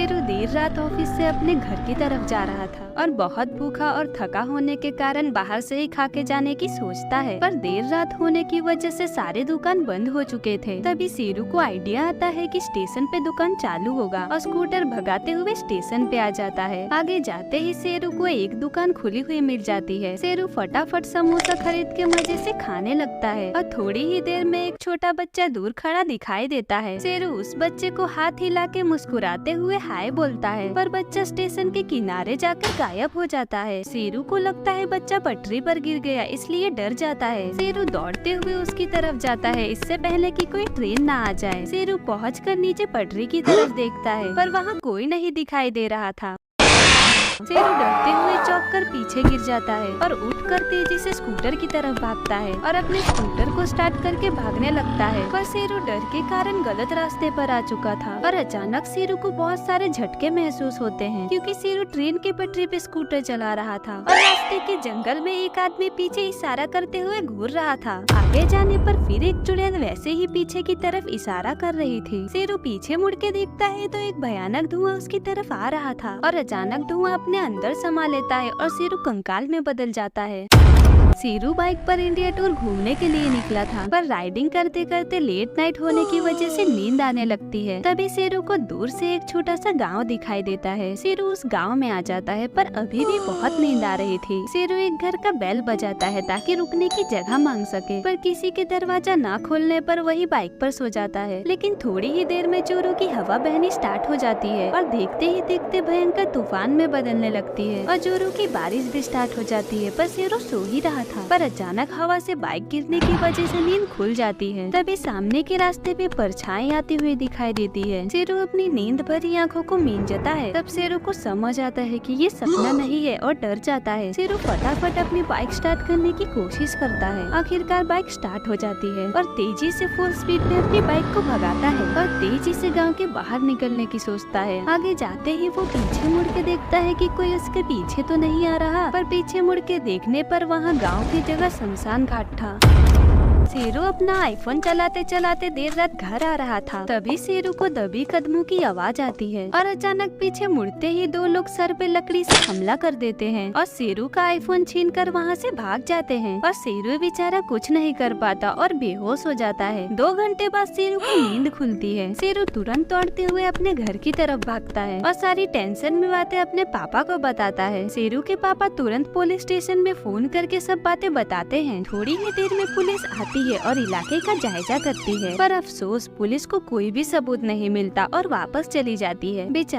शेरू देर रात ऑफिस से अपने घर की तरफ जा रहा था और बहुत भूखा और थका होने के कारण बाहर से ही खा के जाने की सोचता है, पर देर रात होने की वजह से सारे दुकान बंद हो चुके थे। तभी शेरू को आइडिया आता है कि स्टेशन पे दुकान चालू होगा और स्कूटर भगाते हुए स्टेशन पे आ जाता है। आगे जाते ही शेरू को एक दुकान खुली हुई मिल जाती है। शेरू फटाफट समोसा खरीद के मजे से खाने लगता है और थोड़ी ही देर में एक छोटा बच्चा दूर खड़ा दिखाई देता है। शेरू उस बच्चे को हाथ हिला के मुस्कुराते हुए हाय बोलता है, पर बच्चा स्टेशन के किनारे जाकर गायब हो जाता है। शेरू को लगता है बच्चा पटरी पर गिर गया, इसलिए डर जाता है। शेरू दौड़ते हुए उसकी तरफ जाता है इससे पहले कि कोई ट्रेन ना आ जाए। शेरू पहुंचकर नीचे पटरी की तरफ देखता है, पर वहाँ कोई नहीं दिखाई दे रहा था। शेरू डरते हुए चौंक कर पीछे गिर जाता है और उठकर तेजी से स्कूटर की तरफ भागता है और अपने स्कूटर को स्टार्ट करके भागने लगता है, पर शेरू डर के कारण गलत रास्ते पर आ चुका था और अचानक शेरू को बहुत सारे झटके महसूस होते हैं, क्योंकि शेरू ट्रेन की पटरी पे स्कूटर चला रहा था और रास्ते के जंगल में एक आदमी पीछे इशारा करते हुए घूर रहा था। आगे जाने पर फिर एक चुड़ैल वैसे ही पीछे की तरफ इशारा कर रही थी। शेरू पीछे मुड़ के देखता है तो एक भयानक धुआं उसकी तरफ आ रहा था और अचानक धुआं अपने अंदर समा लेता है और शेरू कंकाल में बदल जाता है। शेरू बाइक पर इंडिया टूर घूमने के लिए निकला था, पर राइडिंग करते करते लेट नाइट होने की वजह से नींद आने लगती है। तभी शेरू को दूर से एक छोटा सा गांव दिखाई देता है। शेरू उस गांव में आ जाता है, पर अभी भी बहुत नींद आ रही थी। शेरू एक घर का बेल बजाता है ताकि रुकने की जगह मांग सके, पर किसी के दरवाजा ना खोलने पर वही बाइक पर सो जाता है। लेकिन थोड़ी ही देर में चोरों की हवा बहनी स्टार्ट हो जाती है और देखते ही देखते भयंकर तूफान में बदलने लगती है और चोरों की बारिश भी स्टार्ट हो जाती है। पर शेरू सो ही रहा था, पर अचानक हवा से बाइक गिरने की वजह से नींद खुल जाती है। तभी सामने के रास्ते पे परछाई आती हुई दिखाई देती है। शेरू अपनी नींद भरी आंखों को मींचता है। तब शेरू को समझ आता है कि ये सपना नहीं है और डर जाता है। शेरू फटाफट अपनी बाइक स्टार्ट करने की कोशिश करता है। आखिरकार बाइक स्टार्ट हो जाती है और तेजी से फुल स्पीड में अपनी बाइक को भगाता है और तेजी से गाँव के बाहर निकलने की सोचता है। आगे जाते ही वो पीछे मुड़ के देखता है कि कोई उसके पीछे तो नहीं आ रहा, पर पीछे मुड़ के देखने पर वहाँ गाँव की जगह शमशान घाट था। शेरू अपना आईफोन चलाते चलाते देर रात घर आ रहा था। तभी शेरू को दबी कदमों की आवाज आती है और अचानक पीछे मुड़ते ही दो लोग सर पे लकड़ी से हमला कर देते हैं और शेरू का आईफोन छीनकर वहाँ से भाग जाते हैं और शेरू बेचारा कुछ नहीं कर पाता और बेहोश हो जाता है। 2 घंटे बाद शेरू को नींद खुलती है। शेरू तुरंत दौड़ते हुए अपने घर की तरफ भागता है और सारी टेंशन में बातें अपने पापा को बताता है। शेरू के पापा तुरंत पुलिस स्टेशन में फोन करके सब बातें बताते हैं। थोड़ी ही देर में पुलिस आती है और इलाके का जायजा करती है, पर अफसोस पुलिस को कोई भी सबूत नहीं मिलता और वापस चली जाती है।